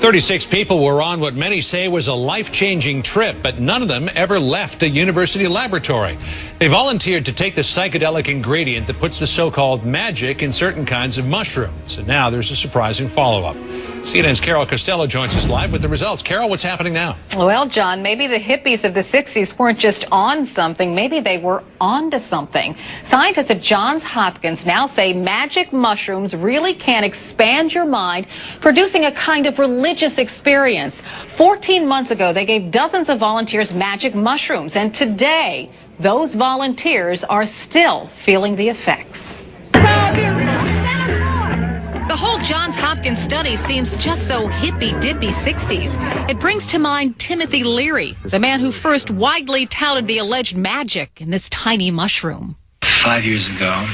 36 people were on what many say was a life-changing trip, but none of them ever left a university laboratory. They volunteered to take the psychedelic ingredient that puts the so-called magic in certain kinds of mushrooms. And now there's a surprising follow-up. CNN's Carol Costello joins us live with the results. Carol, what's happening now? Well, John, maybe the hippies of the 60s weren't just on something. Maybe they were onto something. Scientists at Johns Hopkins now say magic mushrooms really can expand your mind, producing a kind of religious experience. 14 months ago, they gave dozens of volunteers magic mushrooms, and today, those volunteers are still feeling the effects. The whole Johns Hopkins study seems just so hippy-dippy 60s. It brings to mind Timothy Leary, the man who first widely touted the alleged magic in this tiny mushroom. 5 years ago,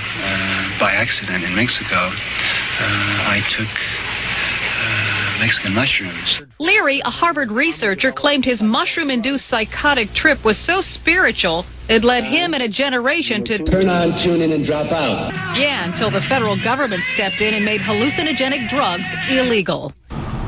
by accident in Mexico, I took Mexican mushrooms. Leary, a Harvard researcher, claimed his mushroom-induced psychotic trip was so spiritual it led him and a generation to turn on, tune in, and drop out. Yeah, until the federal government stepped in and made hallucinogenic drugs illegal.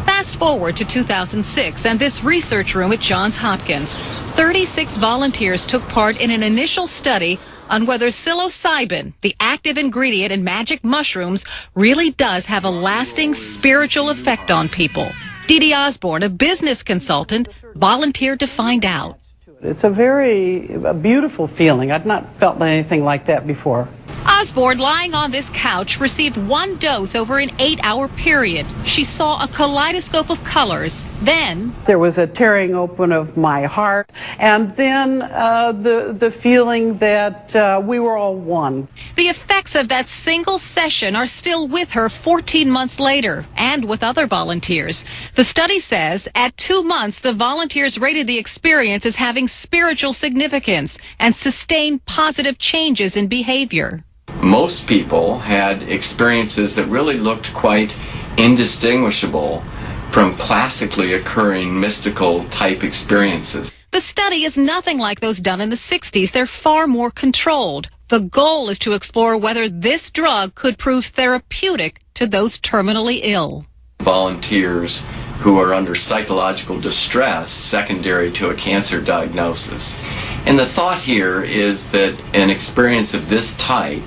Fast forward to 2006 and this research room at Johns Hopkins. 36 volunteers took part in an initial study on whether psilocybin, the active ingredient in magic mushrooms, really does have a lasting spiritual effect on people. Dee Dee Osborne, a business consultant, volunteered to find out. It's a beautiful feeling. I've not felt anything like that before. Osborne, lying on this couch, received one dose over an 8-hour period. She saw a kaleidoscope of colors. Then there was a tearing open of my heart, and then the feeling that we were all one. The effects of that single session are still with her 14 months later, and with other volunteers. The study says at 2 months, the volunteers rated the experience as having spiritual significance and sustained positive changes in behavior. Most people had experiences that really looked quite indistinguishable from classically occurring mystical type experiences. The study is nothing like those done in the 60s. They're far more controlled. The goal is to explore whether this drug could prove therapeutic to those terminally ill. Volunteers who are under psychological distress secondary to a cancer diagnosis. And the thought here is that an experience of this type,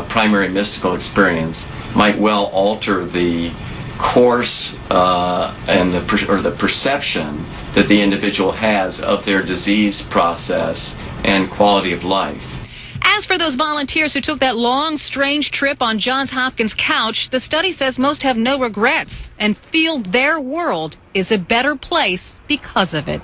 primary mystical experience, might well alter the course and the perception that the individual has of their disease process and quality of life. As for those volunteers who took that long, strange trip on Johns Hopkins' couch, the study says most have no regrets and feel their world is a better place because of it.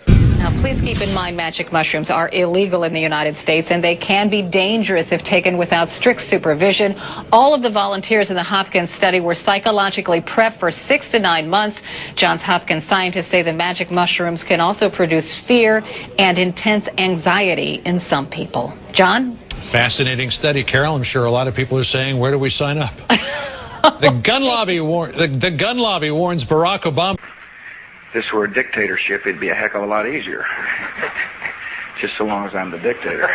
Now, please keep in mind magic mushrooms are illegal in the United States, and they can be dangerous if taken without strict supervision. All of the volunteers in the Hopkins study were psychologically prepped for 6 to 9 months. Johns Hopkins scientists say the magic mushrooms can also produce fear and intense anxiety in some people. John? Fascinating study, Carol. I'm sure a lot of people are saying, where do we sign up? The gun lobby warns Barack Obama. If this were a dictatorship, it'd be a heck of a lot easier. Just so long as I'm the dictator.